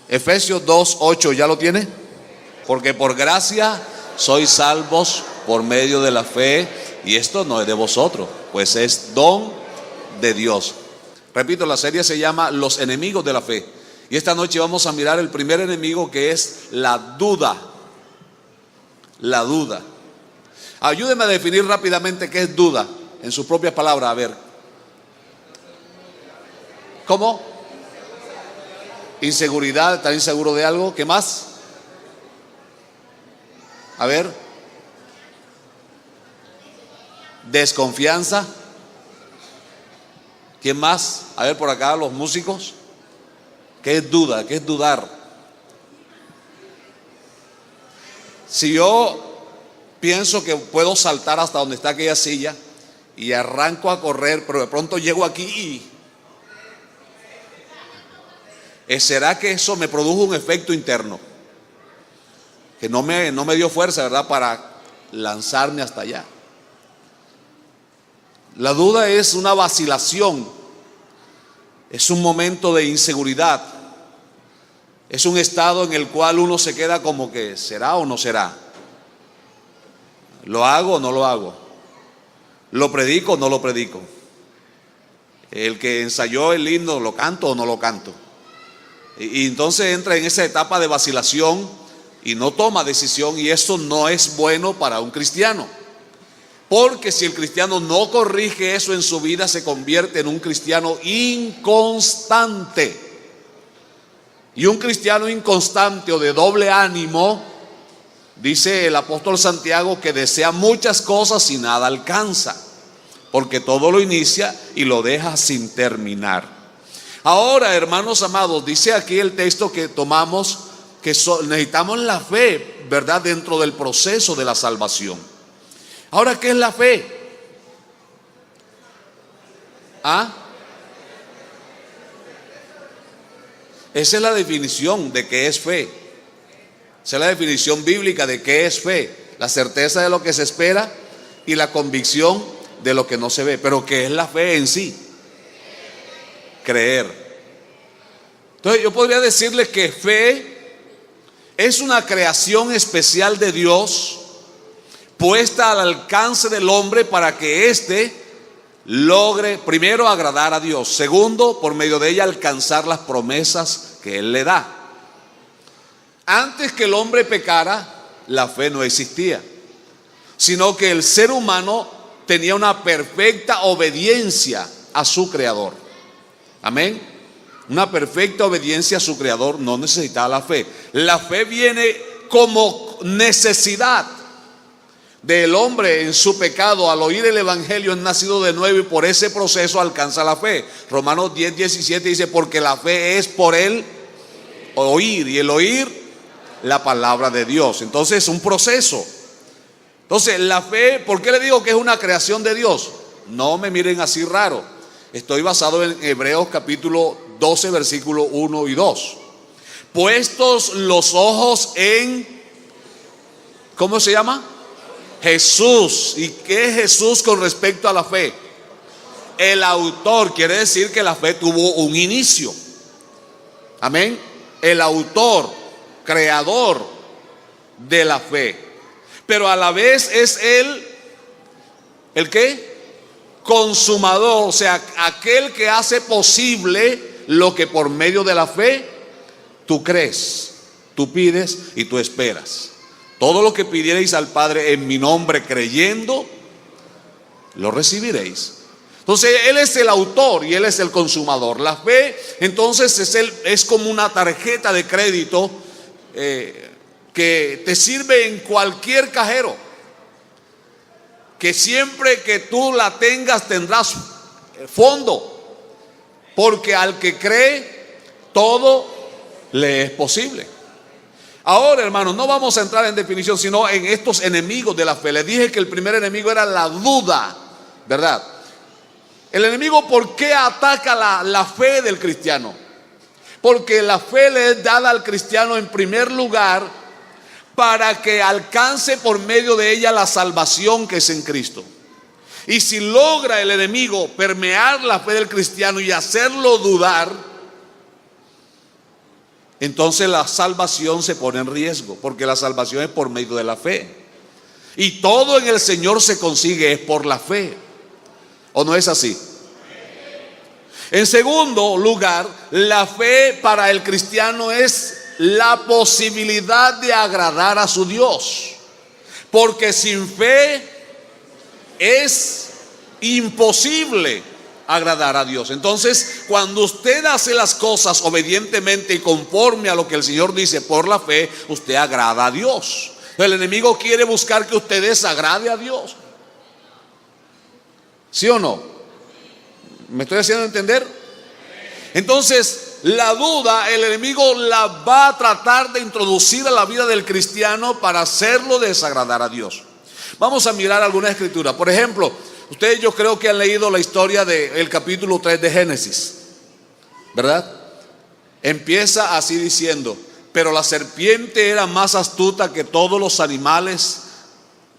Efesios 2:8, ¿ya lo tiene? Porque por gracia sois salvos por medio de la fe, y esto no es de vosotros, pues es don de Dios. Repito, la serie se llama Los enemigos de la fe, y esta noche vamos a mirar el primer enemigo, que es la duda. La duda. Ayúdeme a definir rápidamente qué es duda en sus propias palabras. A ver, ¿cómo? Inseguridad, estar inseguro de algo. ¿Qué más? A ver. Desconfianza. ¿Quién más? A ver por acá, los músicos. ¿Qué es duda? ¿Qué es dudar? Si yo pienso que puedo saltar hasta donde está aquella silla y arranco a correr, pero de pronto llego aquí y ¿será que eso me produjo un efecto interno? Que no me dio fuerza, ¿verdad?, para lanzarme hasta allá. La duda es una vacilación, es un momento de inseguridad, es un estado en el cual uno se queda como que ¿será o no será? ¿Lo hago o no lo hago? ¿Lo predico o no lo predico? El que ensayó el himno, ¿lo canto o no lo canto? Y entonces entra en esa etapa de vacilación y no toma decisión, y esto no es bueno para un cristiano. Porque si el cristiano no corrige eso en su vida, se convierte en un cristiano inconstante. Y un cristiano inconstante o de doble ánimo, dice el apóstol Santiago, que desea muchas cosas y nada alcanza, porque todo lo inicia y lo deja sin terminar. Ahora, hermanos amados, dice aquí el texto que tomamos que necesitamos la fe, ¿verdad?, dentro del proceso de la salvación. Ahora, ¿qué es la fe? Esa es la definición de qué es fe. Esa es la definición bíblica de qué es fe: la certeza de lo que se espera y la convicción de lo que no se ve. Pero ¿qué es la fe en sí? Creer. Entonces yo podría decirles que fe es una creación especial de Dios, puesta al alcance del hombre para que éste logre, primero, agradar a Dios; segundo, por medio de ella alcanzar las promesas que Él le da. Antes que el hombre pecara, la fe no existía, sino que el ser humano tenía una perfecta obediencia a su Creador. Amén. Una perfecta obediencia a su Creador, no necesitaba la fe. La fe viene como necesidad del hombre en su pecado. Al oír el evangelio es nacido de nuevo, y por ese proceso alcanza la fe. Romanos 10:17 dice: porque la fe es por el oír, y el oír la palabra de Dios. Entonces es un proceso. Entonces la fe, ¿por qué le digo que es una creación de Dios? No me miren así raro. Estoy basado en Hebreos capítulo 12, versículo 1 y 2. Puestos los ojos en, ¿cómo se llama? Jesús. ¿Y qué es Jesús con respecto a la fe? El autor. Quiere decir que la fe tuvo un inicio. Amén. El autor, creador de la fe. Pero a la vez es Él, ¿el qué? Consumador, o sea, aquel que hace posible lo que por medio de la fe tú crees, tú pides y tú esperas. Todo lo que pidierais al Padre en mi nombre creyendo, lo recibiréis. Entonces Él es el autor y Él es el consumador. La fe entonces es como una tarjeta de crédito que te sirve en cualquier cajero, que siempre que tú la tengas tendrás fondo, porque al que cree todo le es posible. Ahora, hermanos, no vamos a entrar en definición, sino en estos enemigos de la fe. Les dije que el primer enemigo era la duda, ¿verdad? El enemigo, ¿por qué ataca la fe del cristiano? Porque la fe le es dada al cristiano en primer lugar para que alcance por medio de ella la salvación que es en Cristo. Y si logra el enemigo permear la fe del cristiano y hacerlo dudar, entonces la salvación se pone en riesgo, porque la salvación es por medio de la fe. Y todo en el Señor se consigue es por la fe. ¿O no es así? En segundo lugar, la fe para el cristiano es la posibilidad de agradar a su Dios. Porque sin fe es imposible agradar a Dios. Entonces, cuando usted hace las cosas obedientemente y conforme a lo que el Señor dice por la fe, usted agrada a Dios. El enemigo quiere buscar que usted desagrade a Dios. ¿Sí o no? ¿Me estoy haciendo entender? Entonces, la duda, el enemigo la va a tratar de introducir a la vida del cristiano para hacerlo desagradar a Dios. Vamos a mirar alguna escritura. Por ejemplo, ustedes yo creo que han leído la historia del capítulo 3 de Génesis, ¿verdad? Empieza así diciendo: pero la serpiente era más astuta que todos los animales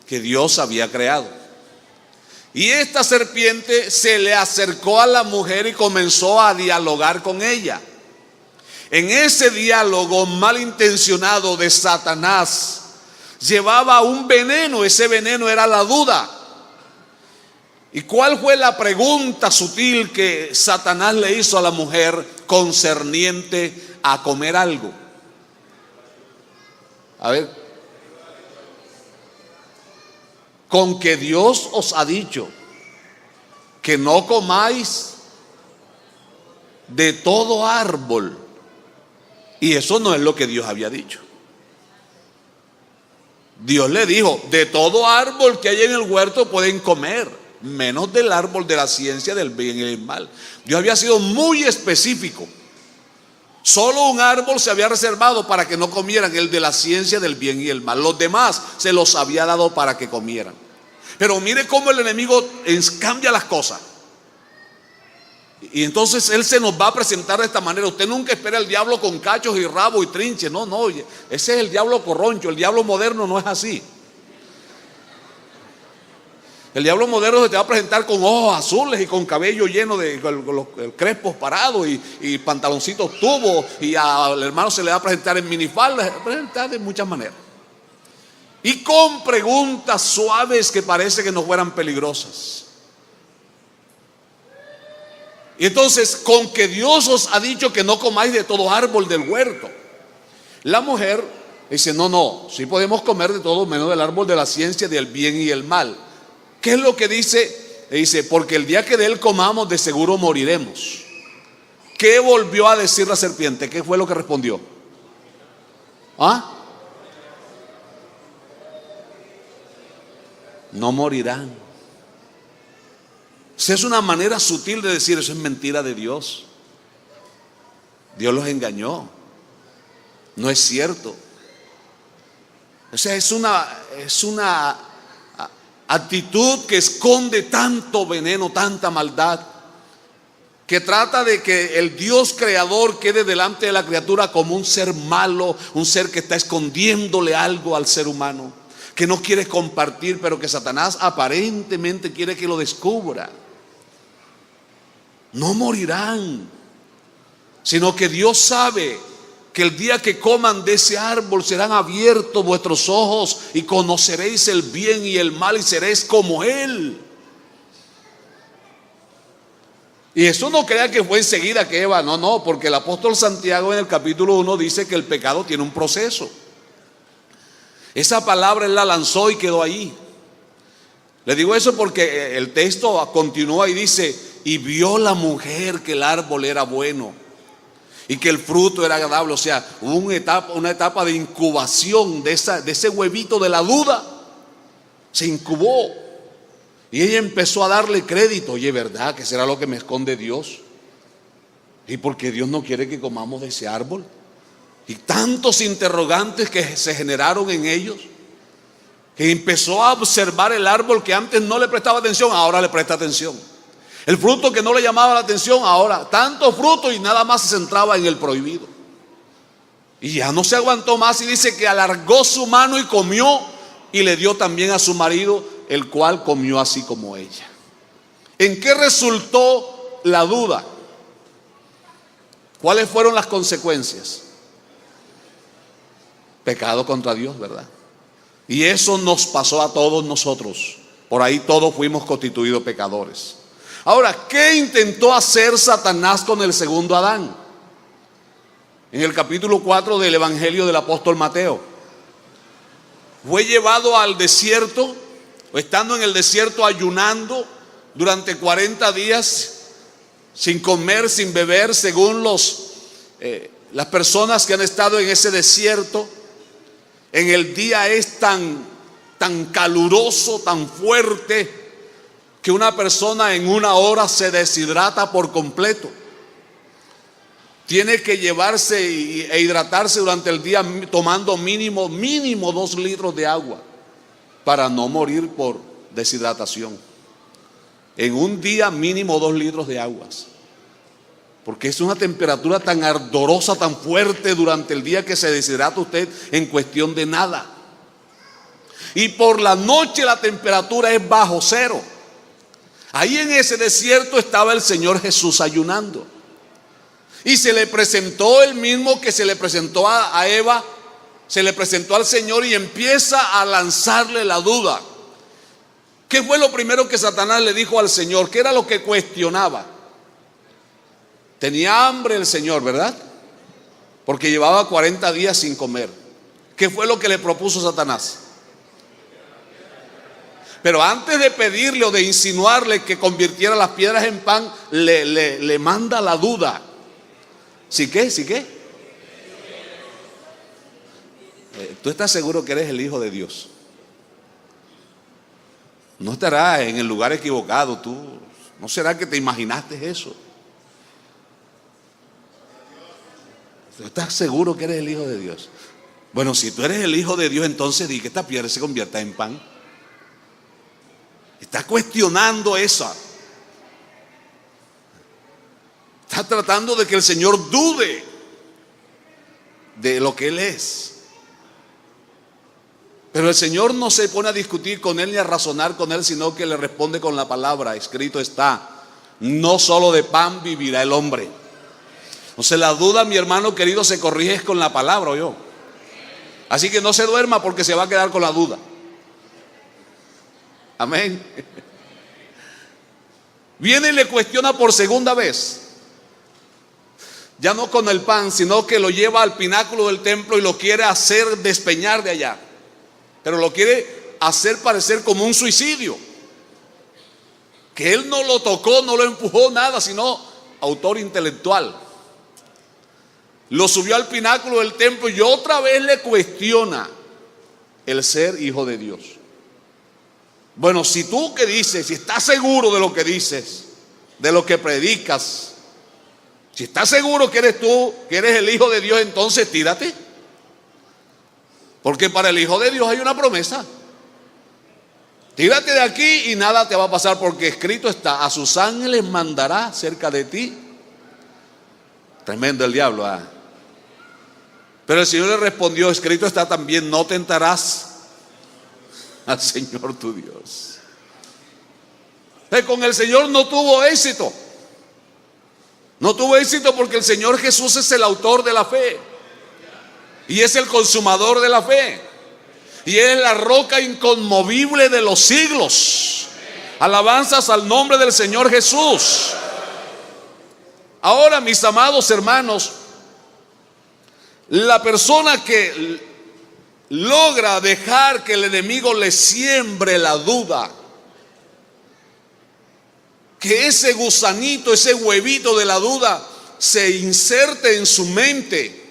que Dios había creado. Y esta serpiente se le acercó a la mujer y comenzó a dialogar con ella. En ese diálogo malintencionado de Satanás llevaba un veneno. Ese veneno era la duda. ¿Y cuál fue la pregunta sutil que Satanás le hizo a la mujer concerniente a comer algo? A ver. Con que Dios os ha dicho que no comáis de todo árbol. Y eso no es lo que Dios había dicho. Dios le dijo: de todo árbol que hay en el huerto pueden comer, menos del árbol de la ciencia del bien y del mal. Dios había sido muy específico. Solo un árbol se había reservado para que no comieran, el de la ciencia del bien y el mal. Los demás se los había dado para que comieran. Pero mire cómo el enemigo cambia las cosas. Y entonces él se nos va a presentar de esta manera. Usted nunca espera al diablo con cachos y rabo y trinches. No, ese es el diablo corroncho. El diablo moderno no es así. El diablo moderno se te va a presentar con ojos azules y con cabello lleno de los crespos parados y pantaloncitos tubos. Y al hermano se le va a presentar en minifalda. Se va a presentar de muchas maneras. Y con preguntas suaves que parece que no fueran peligrosas. Y entonces, con que Dios os ha dicho que no comáis de todo árbol del huerto. La mujer dice: no, sí podemos comer de todo menos del árbol de la ciencia del bien y el mal. ¿Qué es lo que dice? Dice: porque el día que de él comamos, de seguro moriremos. ¿Qué volvió a decir la serpiente? ¿Qué fue lo que respondió? ¿Ah? No morirán. Esa es una manera sutil de decir: eso es mentira de Dios. Dios los engañó. No es cierto. O sea, es una actitud que esconde tanto veneno, tanta maldad, que trata de que el Dios creador quede delante de la criatura como un ser malo, un ser que está escondiéndole algo al ser humano, que no quiere compartir, pero que Satanás aparentemente quiere que lo descubra. No morirán, sino que Dios sabe que el día que coman de ese árbol serán abiertos vuestros ojos y conoceréis el bien y el mal y seréis como Él. Y eso no crea que fue enseguida que Eva, no, porque el apóstol Santiago en el capítulo 1 dice que el pecado tiene un proceso. Esa palabra él la lanzó y quedó ahí. Le digo eso porque el texto continúa y dice: y vio la mujer que el árbol era bueno y que el fruto era agradable. O sea, hubo una etapa de incubación de ese huevito de la duda. Se incubó y ella empezó a darle crédito. Oye, ¿verdad que será lo que me esconde Dios? ¿Y porque Dios no quiere que comamos de ese árbol? Y tantos interrogantes que se generaron en ellos, que empezó a observar el árbol que antes no le prestaba atención, ahora le presta atención. El fruto que no le llamaba la atención, ahora tanto fruto y nada más se centraba en el prohibido. Y ya no se aguantó más y dice que alargó su mano y comió y le dio también a su marido, el cual comió así como ella. ¿En qué resultó la duda? ¿Cuáles fueron las consecuencias? Pecado contra Dios, ¿verdad? Y eso nos pasó a todos nosotros. Por ahí todos fuimos constituidos pecadores. Ahora, ¿qué intentó hacer Satanás con el segundo Adán? En el capítulo 4 del Evangelio del apóstol Mateo. Fue llevado al desierto, estando en el desierto ayunando durante 40 días, sin comer, sin beber, según las personas que han estado en ese desierto. En el día es tan caluroso, tan fuerte, que una persona en una hora se deshidrata por completo. Tiene que llevarse e hidratarse durante el día tomando mínimo 2 litros de agua para no morir por deshidratación. En un día mínimo 2 litros de aguas. Porque es una temperatura tan ardorosa, tan fuerte durante el día, que se deshidrata usted en cuestión de nada. Y por la noche la temperatura es bajo cero. Ahí en ese desierto estaba el Señor Jesús ayunando. Y se le presentó el mismo que se le presentó a Eva, se le presentó al Señor y empieza a lanzarle la duda. ¿Qué fue lo primero que Satanás le dijo al Señor? ¿Qué era lo que cuestionaba? Tenía hambre el Señor, ¿verdad? Porque llevaba 40 días sin comer. ¿Qué fue lo que le propuso Satanás? Pero antes de pedirle o de insinuarle que convirtiera las piedras en pan, le manda la duda. ¿Sí qué? ¿Sí qué? ¿Tú estás seguro que eres el Hijo de Dios? No estarás en el lugar equivocado tú. ¿No será que te imaginaste eso? ¿Tú estás seguro que eres el Hijo de Dios? Bueno, si tú eres el Hijo de Dios, entonces di que esta piedra se convierta en pan. Está cuestionando eso. Está tratando de que el Señor dude de lo que Él es. Pero el Señor no se pone a discutir con Él ni a razonar con Él, sino que le responde con la palabra. Escrito está: no solo de pan vivirá el hombre. Entonces la duda, mi hermano querido, se corrige con la palabra, ¿o yo? Así que no se duerma porque se va a quedar con la duda. Amén. Viene y le cuestiona por segunda vez. Ya no con el pan, sino que lo lleva al pináculo del templo y lo quiere hacer despeñar de allá. Pero lo quiere hacer parecer como un suicidio. Que él no lo tocó, no lo empujó, nada, sino autor intelectual. Lo subió al pináculo del templo y otra vez le cuestiona el ser hijo de Dios. Bueno, si tú que dices, si estás seguro de lo que dices, de lo que predicas, si estás seguro que eres tú, que eres el Hijo de Dios, entonces tírate. Porque para el Hijo de Dios hay una promesa. Tírate de aquí y nada te va a pasar, porque escrito está: a sus ángeles mandará cerca de ti. Tremendo el diablo, ¿eh? Pero el Señor le respondió: escrito está también: no tentarás al Señor tu Dios. Con el Señor no tuvo éxito. No tuvo éxito porque el Señor Jesús es el autor de la fe y es el consumador de la fe, y es la roca inconmovible de los siglos. Alabanzas al nombre del Señor Jesús. Ahora, mis amados hermanos, la persona que logra dejar que el enemigo le siembre la duda, que ese gusanito, ese huevito de la duda se inserte en su mente,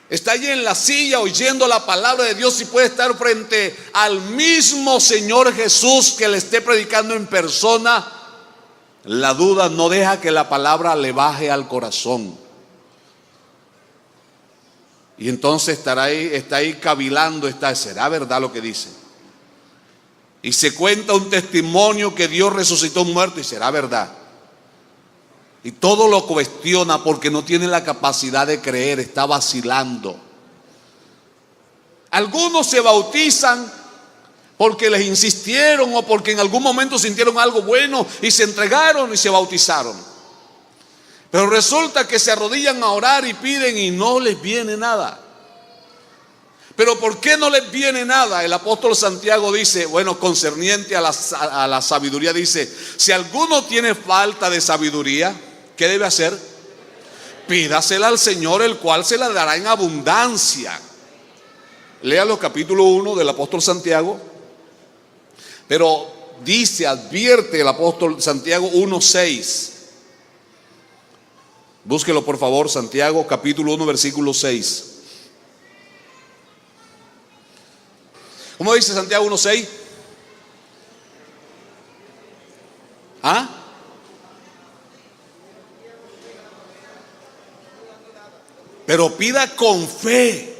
está allí en la silla oyendo la palabra de Dios y puede estar frente al mismo Señor Jesús que le esté predicando en persona, la duda no deja que la palabra le baje al corazón. Y entonces está ahí cavilando, ¿será verdad lo que dice? Y se cuenta un testimonio que Dios resucitó un muerto, y será verdad. Y todo lo cuestiona porque no tiene la capacidad de creer, está vacilando. Algunos se bautizan porque les insistieron o porque en algún momento sintieron algo bueno y se entregaron y se bautizaron. Pero resulta que se arrodillan a orar y piden y no les viene nada. Pero ¿por qué no les viene nada? El apóstol Santiago dice, bueno, concerniente a la sabiduría, dice, si alguno tiene falta de sabiduría, ¿qué debe hacer? Pídasela al Señor, el cual se la dará en abundancia. Léalo, capítulo 1 del apóstol Santiago. Pero dice, advierte el apóstol Santiago 1:6. Búsquelo por favor, Santiago capítulo 1 versículo 6. ¿Cómo dice Santiago 1:6? ¿Ah? Pero pida con fe,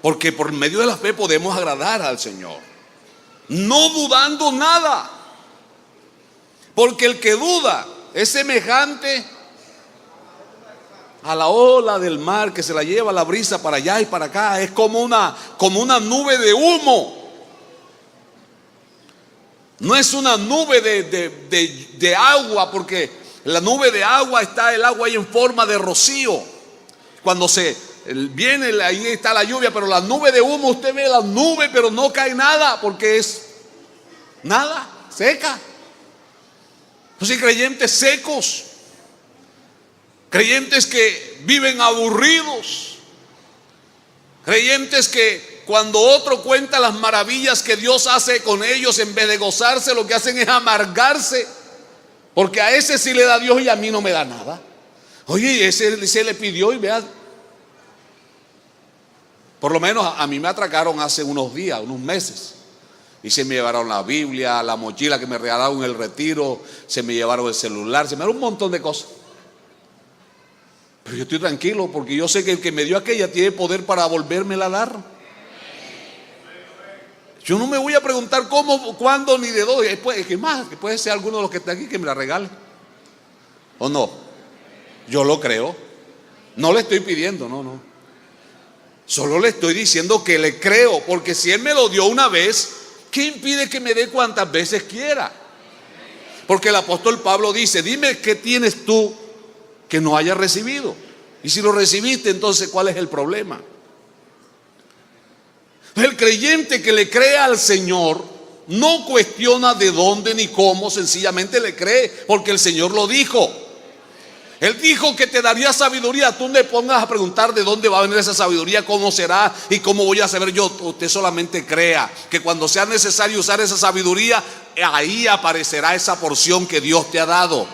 porque por medio de la fe podemos agradar al Señor, no dudando nada, porque el que duda es semejante a la ola del mar que se la lleva la brisa para allá y para acá. Es como una nube de humo. No es una nube de agua, porque la nube de agua está el agua ahí en forma de rocío. Cuando viene, ahí está la lluvia, pero la nube de humo, usted ve la nube, pero no cae nada, porque es nada, seca. Entonces creyentes secos, creyentes que viven aburridos, creyentes que cuando otro cuenta las maravillas que Dios hace con ellos, en vez de gozarse, lo que hacen es amargarse, porque a ese sí le da Dios y a mí no me da nada. Oye, ese se le pidió y vea. Por lo menos a mí me atracaron hace unos días, unos meses, y se me llevaron la Biblia, la mochila que me regalaron en el retiro, se me llevaron el celular, se me dieron un montón de cosas. Pero yo estoy tranquilo, porque yo sé que el que me dio aquella tiene poder para volvérmela a dar. Yo no me voy a preguntar cómo, cuándo, ni de dónde. ¿Qué más? Que puede ser alguno de los que está aquí que me la regale. ¿O no? Yo lo creo. No le estoy pidiendo, no. Solo le estoy diciendo que le creo, porque si Él me lo dio una vez, ¿qué impide que me dé cuantas veces quiera? Porque el apóstol Pablo dice, dime qué tienes tú que no hayas recibido. Y si lo recibiste, entonces ¿cuál es el problema? El creyente que le cree al Señor no cuestiona de dónde ni cómo, sencillamente le cree, porque el Señor lo dijo. Él dijo que te daría sabiduría. Tú no le pongas a preguntar de dónde va a venir esa sabiduría, cómo será y cómo voy a saber yo. Usted solamente crea que cuando sea necesario usar esa sabiduría, ahí aparecerá esa porción que Dios te ha dado.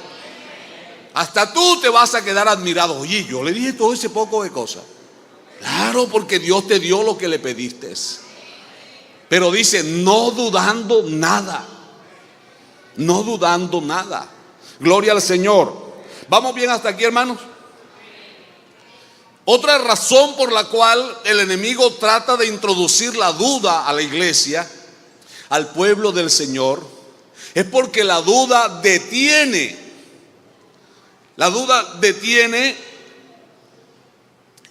Hasta tú te vas a quedar admirado. Oye, yo le dije todo ese poco de cosas. Claro, porque Dios te dio lo que le pediste. Pero dice, no dudando nada. No dudando nada. Gloria al Señor. ¿Vamos bien hasta aquí, hermanos? Otra razón por la cual el enemigo trata de introducir la duda a la iglesia, al pueblo del Señor, es porque la duda detiene. La duda detiene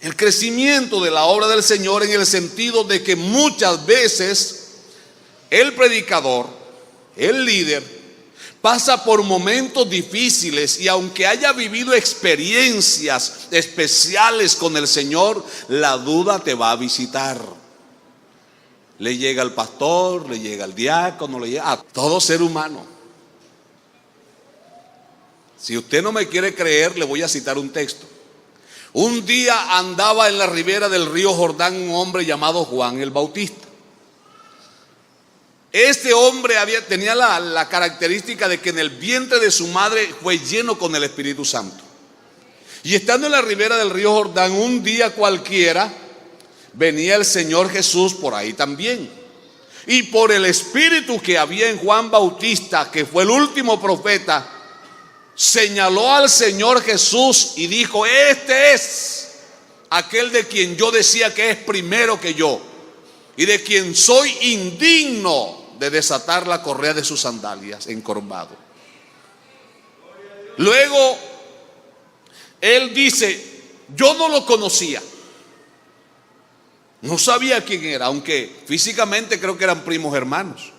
el crecimiento de la obra del Señor, en el sentido de que muchas veces el predicador, el líder, pasa por momentos difíciles, y aunque haya vivido experiencias especiales con el Señor, la duda te va a visitar. Le llega al pastor, le llega al diácono, le llega a todo ser humano. Si usted no me quiere creer, le voy a citar un texto. Un día andaba en la ribera del río Jordán un hombre llamado Juan el Bautista. Este hombre tenía la característica de que en el vientre de su madre fue lleno con el Espíritu Santo. Y estando en la ribera del río Jordán, un día cualquiera, venía el Señor Jesús por ahí también. Y por el Espíritu que había en Juan Bautista, que fue el último profeta, señaló al Señor Jesús y dijo: este es aquel de quien yo decía que es primero que yo, y de quien soy indigno de desatar la correa de sus sandalias, encorvado. Luego él dice: yo no lo conocía, no sabía quién era, aunque físicamente creo que eran primos hermanos,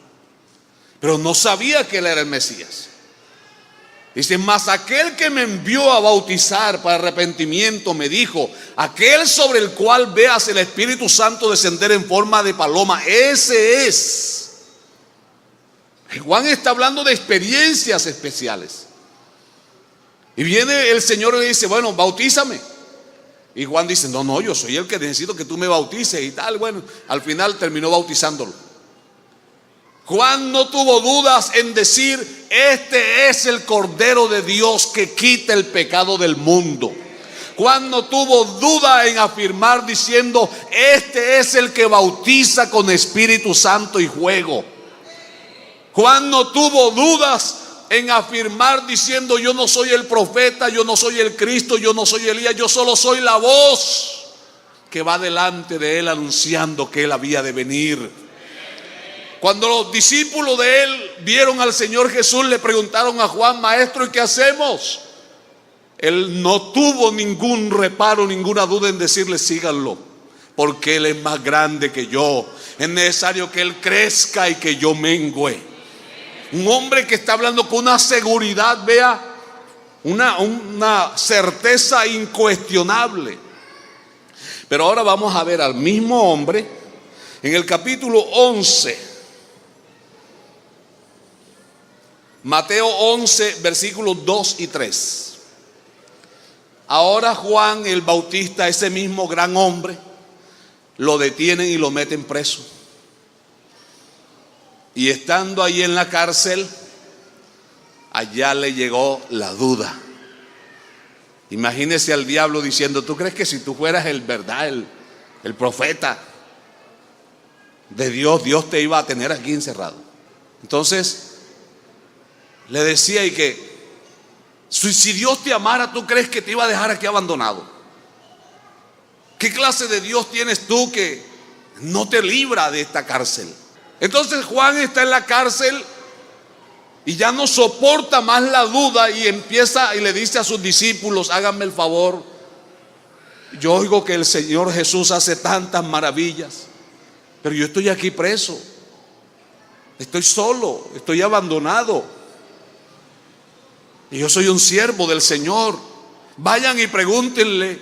pero no sabía que él era el Mesías. Dice, mas aquel que me envió a bautizar para arrepentimiento me dijo, aquel sobre el cual veas el Espíritu Santo descender en forma de paloma, ese es. Juan está hablando de experiencias especiales. Y viene el Señor y le dice, bueno, bautízame. Y Juan dice, no, yo soy el que necesito que tú me bautices y tal. Bueno, al final terminó bautizándolo. Juan no tuvo dudas en decir, este es el Cordero de Dios que quita el pecado del mundo. Juan no tuvo duda en afirmar diciendo, este es el que bautiza con Espíritu Santo y fuego. Juan no tuvo dudas en afirmar diciendo, yo no soy el profeta, yo no soy el Cristo, yo no soy Elías, yo solo soy la voz que va delante de él anunciando que él había de venir. Cuando los discípulos de él vieron al Señor Jesús, le preguntaron a Juan, maestro, ¿y qué hacemos? Él no tuvo ningún reparo, ninguna duda en decirle, síganlo, porque él es más grande que yo. Es necesario que él crezca y que yo mengüe. Un hombre que está hablando con una seguridad, vea, una certeza incuestionable. Pero ahora vamos a ver al mismo hombre en el capítulo 11. Mateo 11, versículos 2 y 3. Ahora Juan el Bautista, ese mismo gran hombre, lo detienen y lo meten preso. Y estando ahí en la cárcel, allá le llegó la duda. Imagínese al diablo diciendo, ¿tú crees que si tú fueras el profeta de Dios, Dios te iba a tener aquí encerrado? Entonces le decía, y que si Dios te amara, ¿tú crees que te iba a dejar aquí abandonado? ¿Qué clase de Dios tienes tú que no te libra de esta cárcel? Entonces Juan está en la cárcel y ya no soporta más la duda y empieza y le dice a sus discípulos, háganme el favor, yo oigo que el Señor Jesús hace tantas maravillas, pero yo estoy aquí preso, estoy solo, estoy abandonado. Y yo soy un siervo del Señor. Vayan y pregúntenle.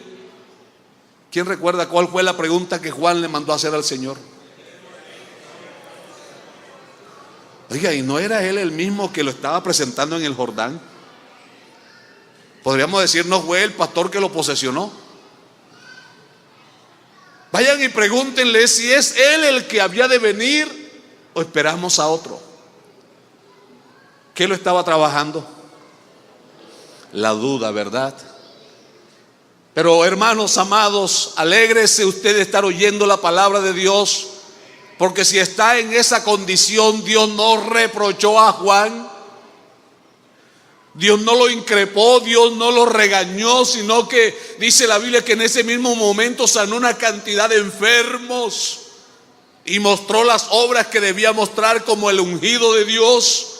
¿Quién recuerda cuál fue la pregunta que Juan le mandó a hacer al Señor? Oiga, ¿y no era él el mismo que lo estaba presentando en el Jordán? Podríamos decir, no fue el pastor que lo posesionó. Vayan y pregúntenle si es él el que había de venir o esperamos a otro. ¿Qué lo estaba trabajando? La duda, ¿verdad? Pero hermanos amados, alégrese usted de estar oyendo la palabra de Dios, porque si está en esa condición, Dios no reprochó a Juan, Dios no lo increpó, Dios no lo regañó, sino que dice la Biblia que en ese mismo momento sanó una cantidad de enfermos y mostró las obras que debía mostrar como el ungido de Dios.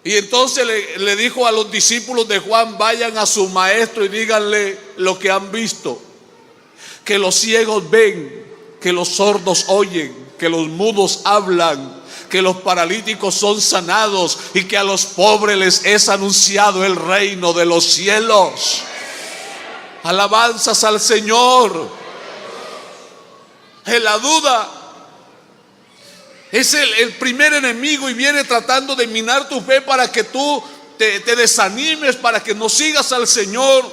Y entonces le dijo a los discípulos de Juan, vayan a su maestro y díganle lo que han visto, que los ciegos ven, que los sordos oyen, que los mudos hablan, que los paralíticos son sanados y que a los pobres les es anunciado el reino de los cielos. Alabanzas al Señor. En la duda es el primer enemigo y viene tratando de minar tu fe para que tú te desanimes, para que no sigas al Señor,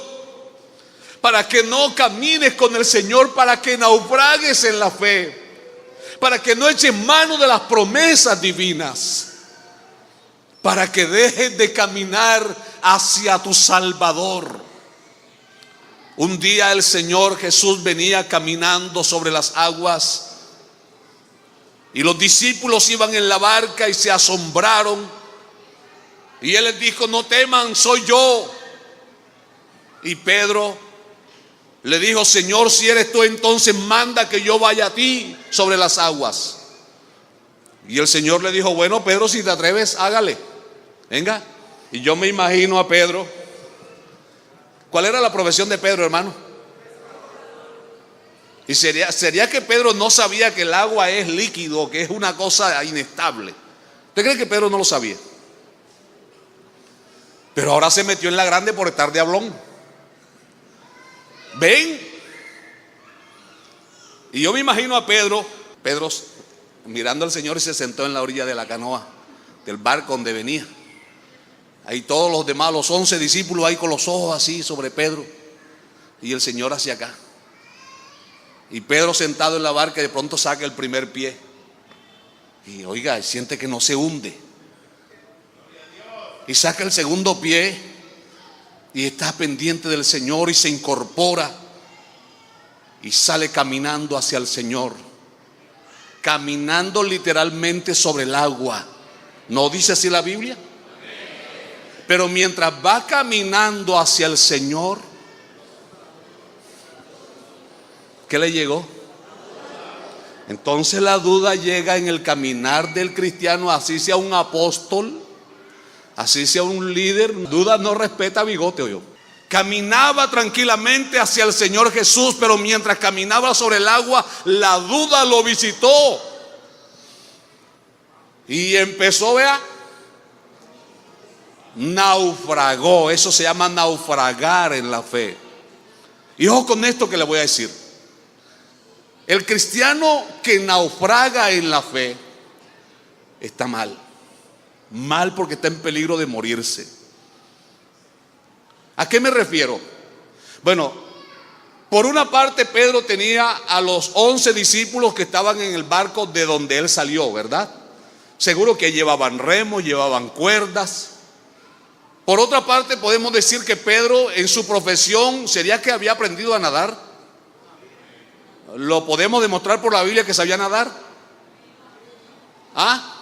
para que no camines con el Señor, para que naufragues en la fe, para que no eches mano de las promesas divinas, para que dejes de caminar hacia tu Salvador. Un día el Señor Jesús venía caminando sobre las aguas y los discípulos iban en la barca y se asombraron. Y Él les dijo, no teman, soy yo. Y Pedro le dijo, Señor, si eres tú, entonces manda que yo vaya a ti sobre las aguas. Y el Señor le dijo, bueno, Pedro, si te atreves, hágale, venga. Y yo me imagino a Pedro. ¿Cuál era la profesión de Pedro, hermano? Y sería que Pedro no sabía que el agua es líquido, que es una cosa inestable. ¿Usted cree que Pedro no lo sabía? Pero ahora se metió en la grande por estar de hablón. ¿Ven? Y yo me imagino a Pedro mirando al Señor, y se sentó en la orilla de la canoa del barco donde venía. Ahí todos los demás, los 11 discípulos ahí con los ojos así sobre Pedro, y el Señor hacia acá. Y Pedro sentado en la barca, y de pronto saca el primer pie. Y oiga, siente que no se hunde. Y saca el segundo pie y está pendiente del Señor, y se incorpora y sale caminando hacia el Señor, caminando literalmente sobre el agua. ¿No dice así la Biblia? Pero mientras va caminando hacia el Señor, ¿qué le llegó? Entonces la duda llega en el caminar del cristiano, así sea un apóstol, así sea un líder. Duda no respeta bigote, o yo. Caminaba tranquilamente hacia el Señor Jesús, pero mientras caminaba sobre el agua, la duda lo visitó. Y empezó, vea, naufragó. Eso se llama naufragar en la fe. Y ojo con esto que le voy a decir. El cristiano que naufraga en la fe está mal. Mal porque está en peligro de morirse. ¿A qué me refiero? Bueno, por una parte Pedro tenía a los 11 discípulos que estaban en el barco de donde él salió, ¿verdad? Seguro que llevaban remos, llevaban cuerdas. Por otra parte podemos decir que Pedro en su profesión, ¿sería que había aprendido a nadar? ¿Lo podemos demostrar por la Biblia que sabía nadar? ¿Ah?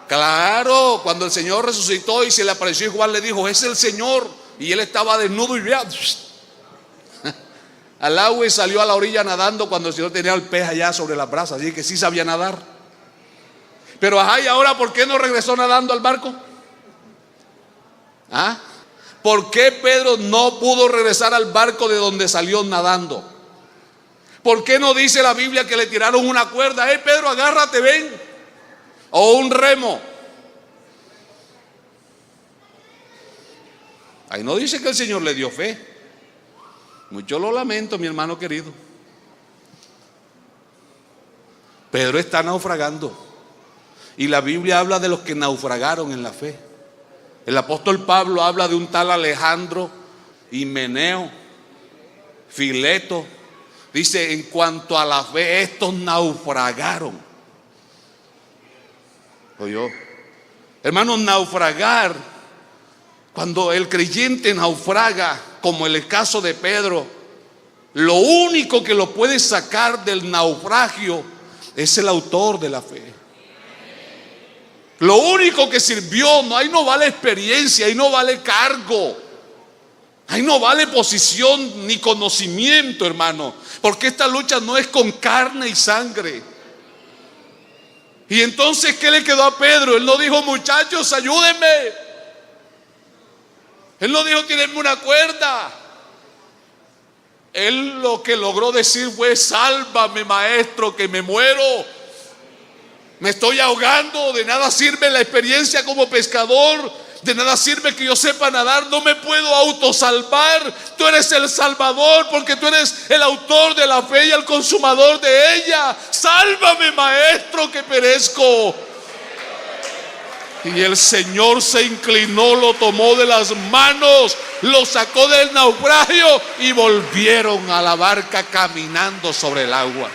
Claro, cuando el Señor resucitó y se le apareció y Juan le dijo, es el Señor, y él estaba desnudo y vea, al agua, y salió a la orilla nadando cuando el Señor tenía el pez allá sobre las brasas, así que sí sabía nadar. Pero ajá, ¿y ahora por qué no regresó nadando al barco? ¿Ah? ¿Por qué Pedro no pudo regresar al barco de donde salió nadando? ¿Por qué no dice la Biblia que le tiraron una cuerda? Pedro, agárrate, ven. O un remo. Ahí no dice que el Señor le dio fe. Mucho lo lamento, mi hermano querido. Pedro está naufragando. Y la Biblia habla de los que naufragaron en la fe. El apóstol Pablo habla de un tal Alejandro, Himeneo, Fileto. Dice, en cuanto a la fe, estos naufragaron. Oye, hermanos, naufragar, cuando el creyente naufraga, como en el caso de Pedro, lo único que lo puede sacar del naufragio es el autor de la fe. Lo único que sirvió, ahí no vale experiencia, ahí no vale cargo, ahí no vale posición ni conocimiento, hermano, porque esta lucha no es con carne y sangre. Y entonces, ¿qué le quedó a Pedro? Él no dijo, muchachos, ayúdenme. Él no dijo, tírenme una cuerda. Él lo que logró decir fue, sálvame, maestro, que me muero. Me estoy ahogando. De nada sirve la experiencia como pescador. De nada sirve que yo sepa nadar. No me puedo autosalvar. Tú eres el Salvador, porque tú eres el autor de la fe y el consumador de ella. Sálvame, maestro, que perezco. Y el Señor se inclinó, lo tomó de las manos, lo sacó del naufragio y volvieron a la barca caminando sobre el agua.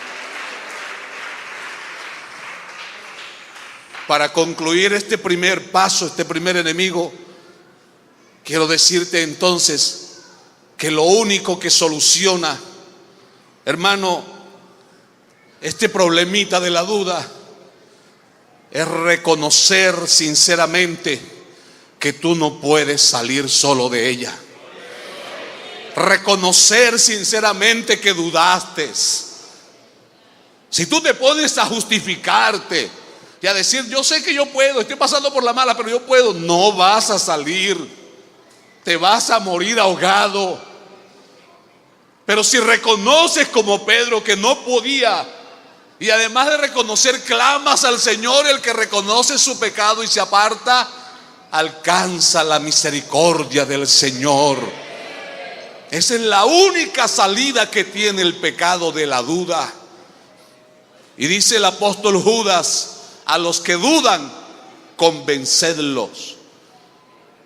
Para concluir este primer paso, este primer enemigo, quiero decirte entonces que lo único que soluciona, hermano, este problemita de la duda es reconocer sinceramente que tú no puedes salir solo de ella. Reconocer sinceramente que dudaste. Si tú te pones a justificarte y a decir, yo sé que yo puedo, estoy pasando por la mala, pero yo puedo, no vas a salir, te vas a morir ahogado. Pero si reconoces como Pedro que no podía, y además de reconocer, clamas al Señor, el que reconoce su pecado y se aparta, alcanza la misericordia del Señor. Esa es la única salida que tiene el pecado de la duda. Y dice el apóstol Judas: a los que dudan, convencedlos.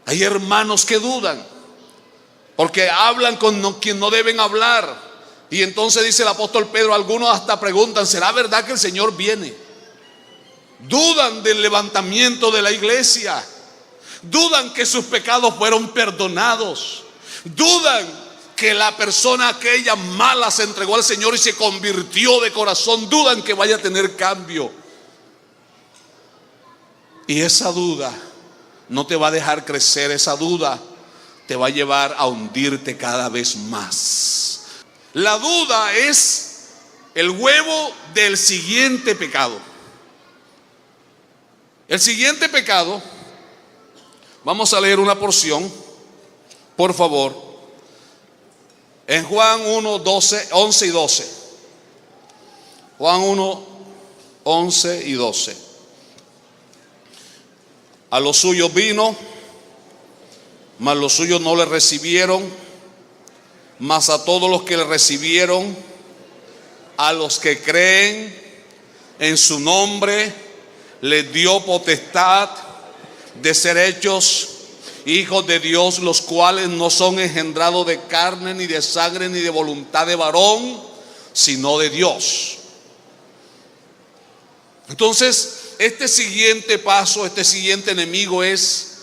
Hay hermanos que dudan porque hablan con quien no deben hablar. Y entonces dice el apóstol Pedro, algunos hasta preguntan: ¿será verdad que el Señor viene? Dudan del levantamiento de la iglesia. Dudan que sus pecados fueron perdonados. Dudan que la persona aquella mala se entregó al Señor y se convirtió de corazón. Dudan que vaya a tener cambio. Y esa duda no te va a dejar crecer. Esa duda te va a llevar a hundirte cada vez más. La duda es el huevo del siguiente pecado. El siguiente pecado, vamos a leer una porción, por favor, en Juan 1, 11 y 12. Juan 1, 11 y 12. A los suyos vino, mas los suyos no le recibieron, mas a todos los que le recibieron, a los que creen en su nombre, les dio potestad de ser hechos hijos de Dios, los cuales no son engendrados de carne, ni de sangre, ni de voluntad de varón, sino de Dios. Entonces, este siguiente paso, este siguiente enemigo es: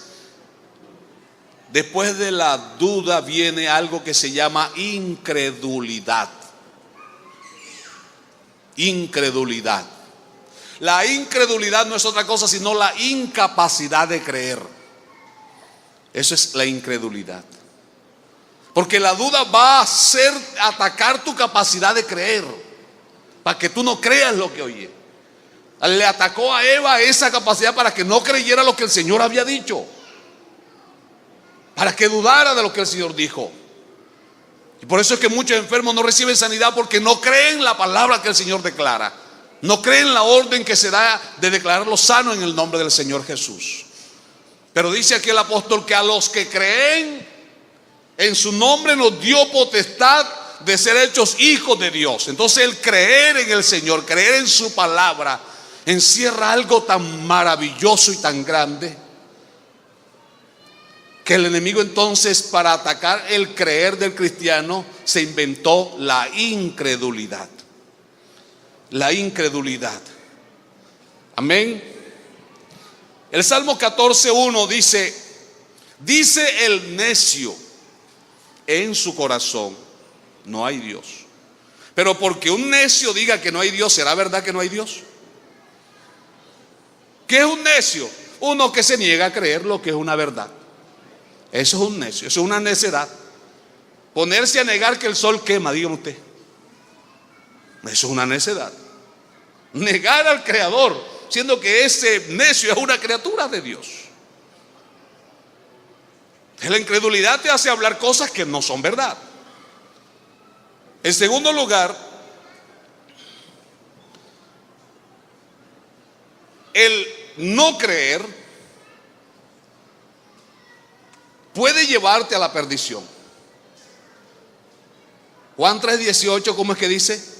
después de la duda viene algo que se llama incredulidad. Incredulidad. La incredulidad no es otra cosa sino la incapacidad de creer. Eso es la incredulidad. Porque la duda va a atacar tu capacidad de creer, para que tú no creas lo que oyes. Le atacó a Eva esa capacidad para que no creyera lo que el Señor había dicho, para que dudara de lo que el Señor dijo. Y por eso es que muchos enfermos no reciben sanidad, porque no creen la palabra que el Señor declara. No creen la orden que se da de declararlo sano en el nombre del Señor Jesús. Pero dice aquí el apóstol que a los que creen en su nombre nos dio potestad de ser hechos hijos de Dios. Entonces el creer en el Señor, creer en su palabra, encierra algo tan maravilloso y tan grande, que el enemigo entonces, para atacar el creer del cristiano, se inventó la incredulidad. La incredulidad. Amén. El Salmo 14:1 dice el necio en su corazón: no hay Dios. Pero porque un necio diga que no hay Dios, ¿será verdad que no hay Dios? ¿Qué es un necio? Uno que se niega a creer lo que es una verdad. Eso es un necio, eso es una necedad. Ponerse a negar que el sol quema, dígame usted. Eso es una necedad. Negar al Creador, siendo que ese necio es una criatura de Dios. La incredulidad te hace hablar cosas que no son verdad. En segundo lugar, el no creer puede llevarte a la perdición. Juan 3:18, ¿cómo es que dice?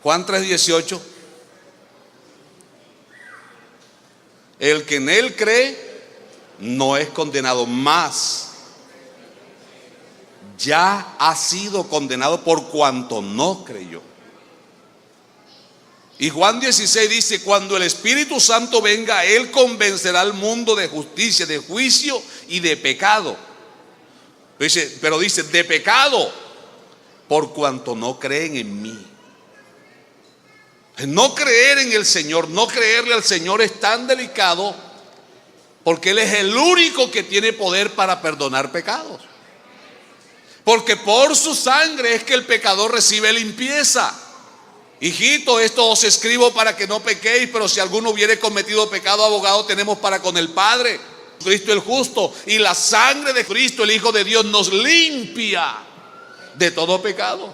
Juan 3:18. El que en él cree no es condenado, más ya ha sido condenado por cuanto no creyó. Y Juan 16 dice: cuando el Espíritu Santo venga, él convencerá al mundo de justicia, de juicio y de pecado. Pero dice de pecado, por cuanto no creen en mí. No creer en el Señor, no creerle al Señor es tan delicado, porque Él es el único que tiene poder para perdonar pecados. Porque por su sangre es que el pecador recibe limpieza. Hijito, esto os escribo para que no pequéis, pero si alguno hubiere cometido pecado, abogado tenemos para con el Padre, Cristo el justo. Y la sangre de Cristo, el Hijo de Dios, nos limpia de todo pecado.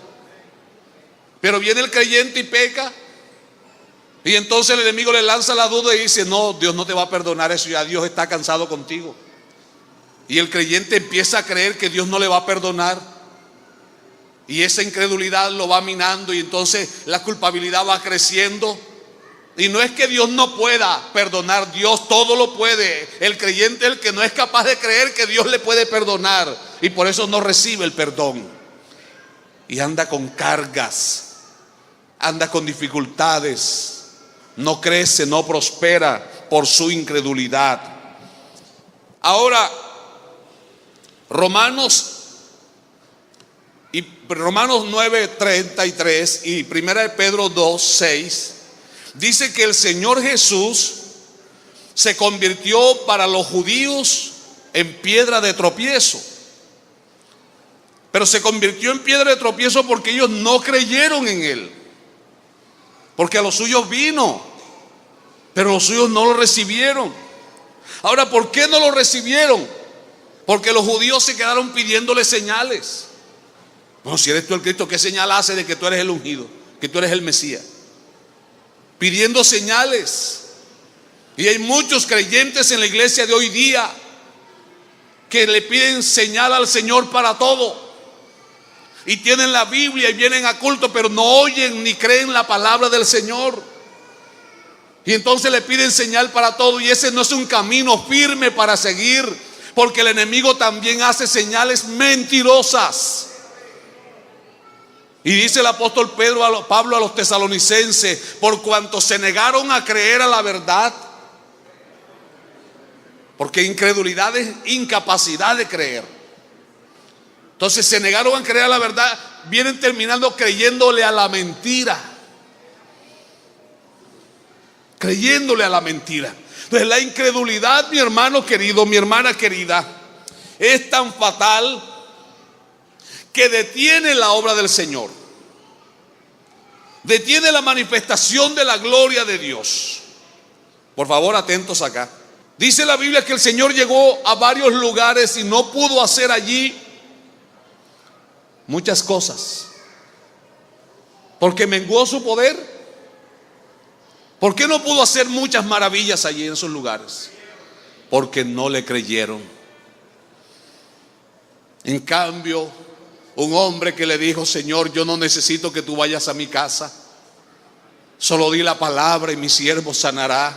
Pero viene el creyente y peca. Y entonces el enemigo le lanza la duda y dice: no, Dios no te va a perdonar eso, ya Dios está cansado contigo. Y el creyente empieza a creer que Dios no le va a perdonar, y esa incredulidad lo va minando, y entonces la culpabilidad va creciendo. Y no es que Dios no pueda perdonar, Dios todo lo puede. El creyente es el que no es capaz de creer que Dios le puede perdonar, y por eso no recibe el perdón. Y anda con cargas, anda con dificultades, no crece, no prospera por su incredulidad. Ahora, Romanos 9:33 y 1 Pedro 2:6 dice que el Señor Jesús se convirtió para los judíos en piedra de tropiezo. Pero se convirtió en piedra de tropiezo porque ellos no creyeron en Él. Porque a los suyos vino, pero los suyos no lo recibieron. Ahora, ¿por qué no lo recibieron? Porque los judíos se quedaron pidiéndole señales. Bueno, si eres tú el Cristo, ¿qué señal hace de que tú eres el ungido, que tú eres el Mesías? Pidiendo señales. Y hay muchos creyentes en la iglesia de hoy día que le piden señal al Señor para todo. Y tienen la Biblia y vienen a culto, pero no oyen ni creen la palabra del Señor. Y entonces le piden señal para todo, y ese no es un camino firme para seguir, porque el enemigo también hace señales mentirosas. Y dice el apóstol Pablo a los tesalonicenses: por cuanto se negaron a creer a la verdad, porque incredulidad es incapacidad de creer. Entonces se negaron a creer a la verdad, vienen terminando creyéndole a la mentira. Creyéndole a la mentira. Entonces la incredulidad, mi hermano querido, mi hermana querida, es tan fatal que detiene la obra del Señor, detiene la manifestación de la gloria de Dios. Por favor, atentos acá. Dice la Biblia que el Señor llegó a varios lugares y no pudo hacer allí muchas cosas, porque menguó su poder. ¿Por qué no pudo hacer muchas maravillas allí en esos lugares? Porque no le creyeron. En cambio, un hombre que le dijo: Señor, yo no necesito que tú vayas a mi casa, solo di la palabra y mi siervo sanará.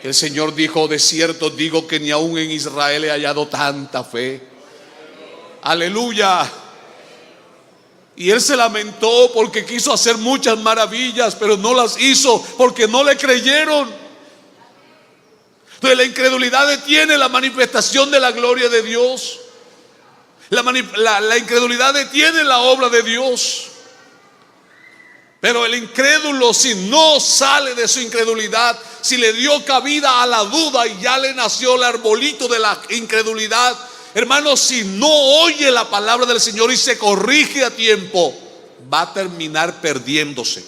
El Señor dijo: de cierto digo que ni aún en Israel he hallado tanta fe. Aleluya. Y él se lamentó porque quiso hacer muchas maravillas, pero no las hizo porque no le creyeron. Entonces la incredulidad detiene la manifestación de la gloria de Dios. La incredulidad detiene la obra de Dios. Pero el incrédulo, si no sale de su incredulidad, si le dio cabida a la duda y ya le nació el arbolito de la incredulidad, hermanos, si no oye la palabra del Señor y se corrige a tiempo, va a terminar perdiéndose.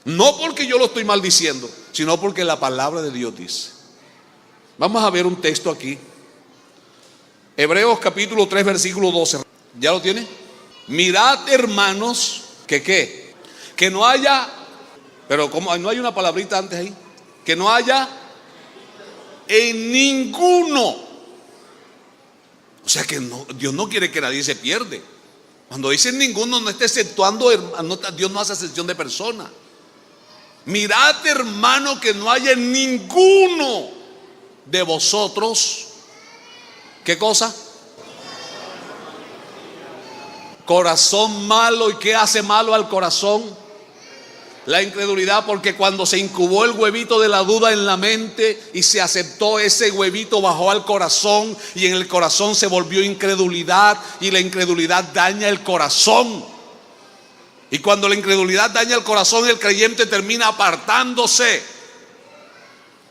No porque yo lo estoy maldiciendo, sino porque la palabra de Dios dice. Vamos a ver un texto aquí. Hebreos capítulo 3 versículo 12. ¿Ya lo tiene? Mirad, hermanos, que ¿qué? Que no haya, pero como no hay una palabrita antes ahí, que no haya en ninguno. O sea que no, Dios no quiere que nadie se pierde. Cuando dice ninguno, no está exceptuando, Dios no hace excepción de persona. Mirad, hermano, que no haya ninguno de vosotros. ¿Qué cosa? Corazón malo. ¿Y qué hace malo al corazón? La incredulidad, porque cuando se incubó el huevito de la duda en la mente y se aceptó, ese huevito bajó al corazón y en el corazón se volvió incredulidad, y la incredulidad daña el corazón. Y cuando la incredulidad daña el corazón, el creyente termina apartándose.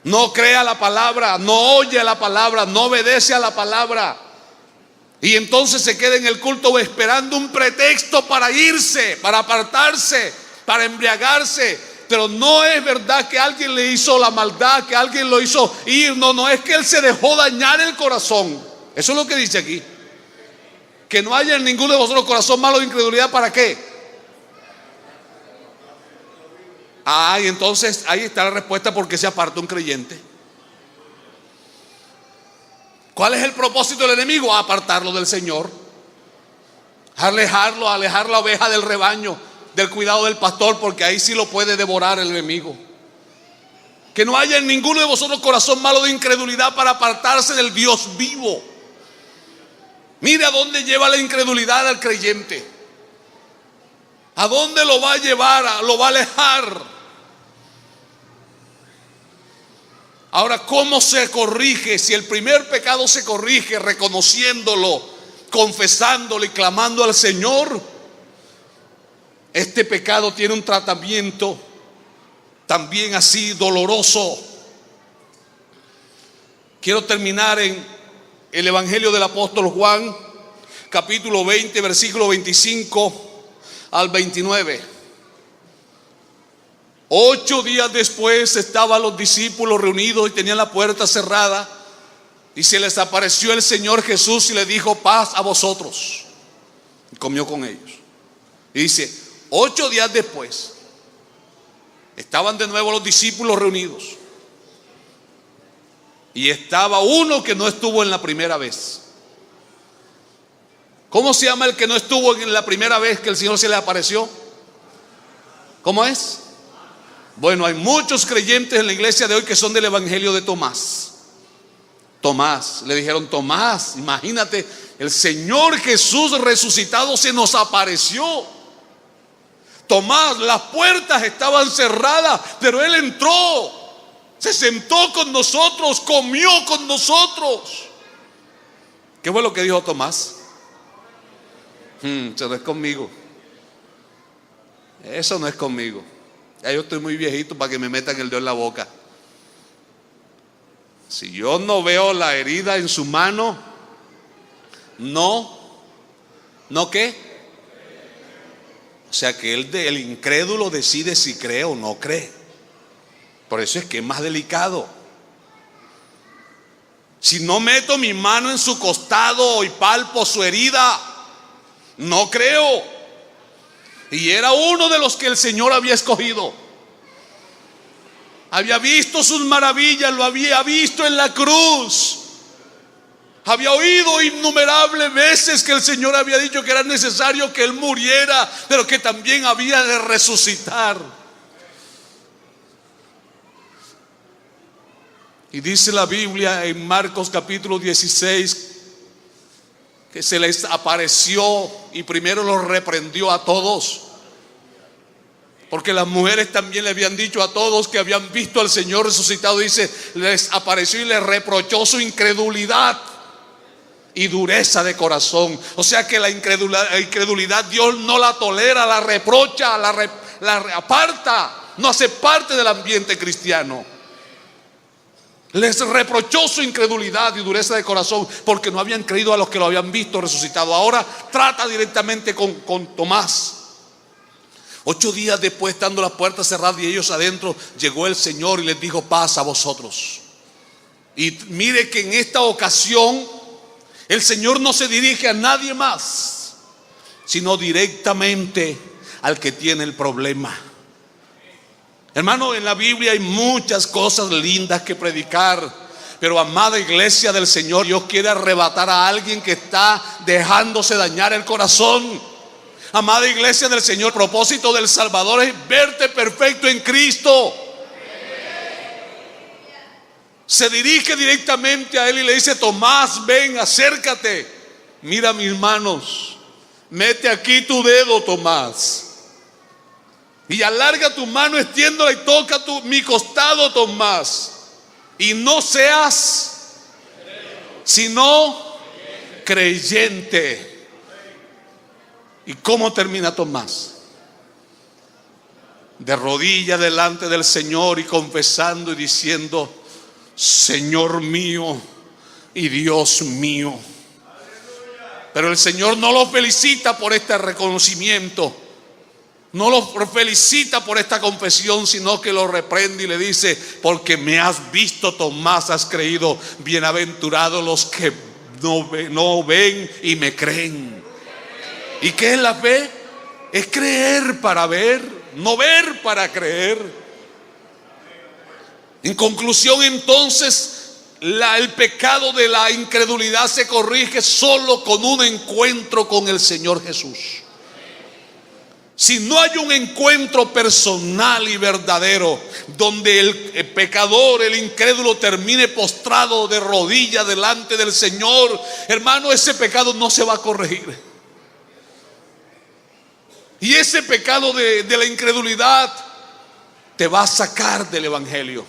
No cree a la palabra, no oye a la palabra, no obedece a la palabra. Y entonces se queda en el culto esperando un pretexto para irse, para apartarse, para embriagarse. Pero no es verdad que alguien le hizo la maldad, que alguien lo hizo ir. No, es que él se dejó dañar el corazón. Eso es lo que dice aquí. Que no haya en ninguno de vosotros corazón malo de incredulidad. ¿Para qué? Y entonces ahí está la respuesta: ¿por qué se aparta un creyente? ¿Cuál es el propósito del enemigo? Apartarlo del Señor, alejar la oveja del rebaño, del cuidado del pastor, porque ahí sí lo puede devorar el enemigo. Que no haya en ninguno de vosotros corazón malo de incredulidad para apartarse del Dios vivo. Mire a dónde lleva la incredulidad al creyente. ¿A dónde lo va a llevar? Lo va a alejar. Ahora, ¿cómo se corrige? Si el primer pecado se corrige reconociéndolo, confesándolo y clamando al Señor, este pecado tiene un tratamiento también así doloroso. Quiero terminar en el Evangelio del apóstol Juan, capítulo 20, versículo 25 al 29. 8 días después estaban los discípulos reunidos y tenían la puerta cerrada, y se les apareció el Señor Jesús y le dijo: paz a vosotros. Y comió con ellos. Y dice: 8 días después estaban de nuevo los discípulos reunidos, y estaba uno que no estuvo en la primera vez. ¿Cómo se llama el que no estuvo en la primera vez que el Señor se le apareció? ¿Cómo es? Bueno, hay muchos creyentes en la iglesia de hoy que son del evangelio de Tomás. Tomás, le dijeron: Tomás, imagínate, el Señor Jesús resucitado se nos apareció. Tomás, las puertas estaban cerradas, pero Él entró, se sentó con nosotros, comió con nosotros. ¿Qué fue lo que dijo Tomás? Eso no es conmigo. Eso no es conmigo. Ya yo estoy muy viejito para que me metan el dedo en la boca. Si yo no veo la herida en su mano, ¿no qué? O sea que el incrédulo decide si cree o no cree. Por eso es que es más delicado. Si no meto mi mano en su costado y palpo su herida, no creo. Y era uno de los que el Señor había escogido. Había visto sus maravillas, lo había visto en la cruz. Había oído innumerables veces que el Señor había dicho que era necesario que Él muriera, pero que también había de resucitar. Y dice la Biblia en Marcos capítulo 16 que se les apareció y primero los reprendió a todos, porque las mujeres también le habían dicho a todos que habían visto al Señor resucitado. Dice, les apareció y les reprochó su incredulidad y dureza de corazón. O sea que la incredulidad Dios no la tolera, la reprocha, la aparta, no hace parte del ambiente cristiano. Les reprochó su incredulidad y dureza de corazón porque no habían creído a los que lo habían visto resucitado. Ahora trata directamente con Tomás. 8 días después, estando las puertas cerradas y ellos adentro, llegó el Señor y les dijo: paz a vosotros. Y mire que en esta ocasión el Señor no se dirige a nadie más, sino directamente al que tiene el problema. Hermano, en la Biblia hay muchas cosas lindas que predicar, pero amada iglesia del Señor, Dios quiere arrebatar a alguien que está dejándose dañar el corazón. Amada iglesia del Señor, el propósito del Salvador es verte perfecto en Cristo. Se dirige directamente a Él y le dice: Tomás, ven, acércate, mira mis manos, mete aquí tu dedo, Tomás, y alarga tu mano, extiéndola y toca mi costado, Tomás, y no seas sino creyente. ¿Y cómo termina Tomás? De rodillas delante del Señor y confesando y diciendo: Señor mío y Dios mío. Pero el Señor no lo felicita por este reconocimiento, no lo felicita por esta confesión, sino que lo reprende y le dice: porque me has visto, Tomás, has creído. Bienaventurados los que no ven y me creen. ¿Y qué es la fe? Es creer para ver. no ver para creer. En conclusión, entonces, el pecado de la incredulidad se corrige solo con un encuentro con el Señor Jesús. Si no hay un encuentro personal y verdadero, donde el pecador, el incrédulo, termine postrado de rodillas delante del Señor, hermano, ese pecado no se va a corregir. Y ese pecado de la incredulidad te va a sacar del evangelio,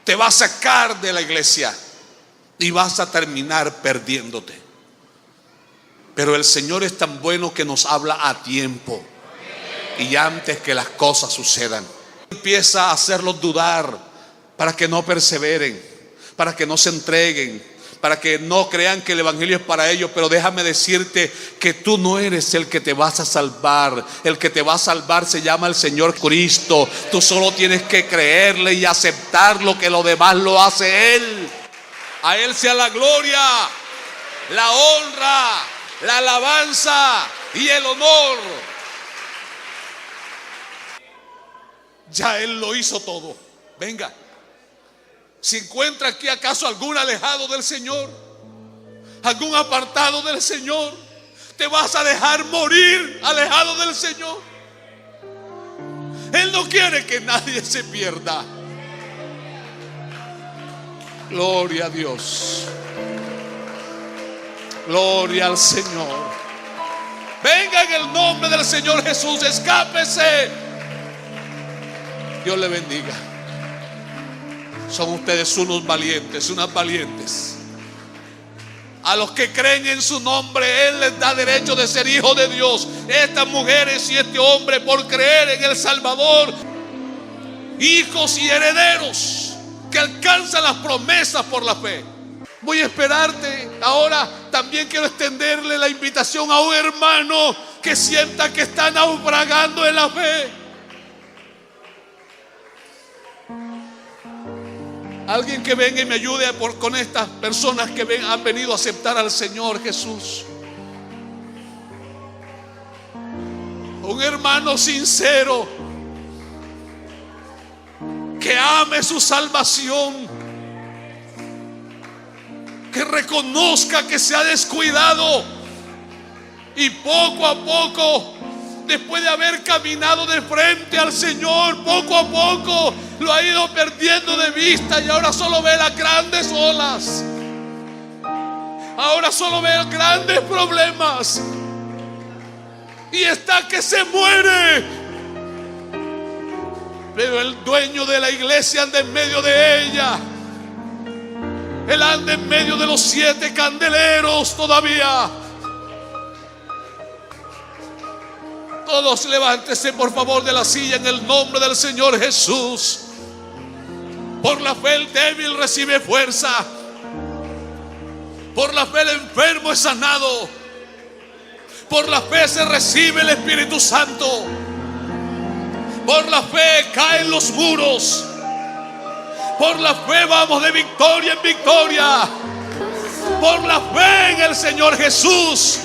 te va a sacar de la iglesia y vas a terminar perdiéndote. Pero el Señor es tan bueno que nos habla a tiempo y antes que las cosas sucedan. Empieza a hacerlos dudar para que no perseveren, para que no se entreguen, para que no crean que el evangelio es para ellos. Pero déjame decirte que tú no eres el que te vas a salvar. El que te va a salvar se llama el Señor Cristo. Tú solo tienes que creerle y aceptar lo que lo demás lo hace Él. A Él sea la gloria, la honra, la alabanza y el honor. Ya Él lo hizo todo. Venga, si encuentra aquí acaso algún alejado del Señor, algún apartado del Señor, te vas a dejar morir alejado del Señor. Él no quiere que nadie se pierda. Gloria a Dios. Gloria al Señor. Venga en el nombre del Señor Jesús, escápese. Dios le bendiga. Son ustedes unos valientes, unas valientes. A los que creen en su nombre, Él les da derecho de ser hijos de Dios. Estas mujeres y este hombre, por creer en el Salvador, hijos y herederos que alcanzan las promesas por la fe. Voy a esperarte. Ahora también quiero extenderle la invitación a un hermano que sienta que está naufragando en la fe. Alguien que venga y me ayude con estas personas que han venido a aceptar al Señor Jesús. Un hermano sincero que ame su salvación, que reconozca que se ha descuidado y poco a poco, después de haber caminado de frente al Señor, poco a poco lo ha ido perdiendo de vista y ahora solo ve las grandes olas. Ahora solo ve grandes problemas y está que se muere. Pero el dueño de la iglesia anda en medio de ella. Él anda en medio de los 7 candeleros todavía. Todos levántese por favor de la silla en el nombre del Señor Jesús. Por la fe el débil recibe fuerza. Por la fe el enfermo es sanado. Por la fe se recibe el Espíritu Santo. Por la fe caen los muros. Por la fe vamos de victoria en victoria. Por la fe en el Señor Jesús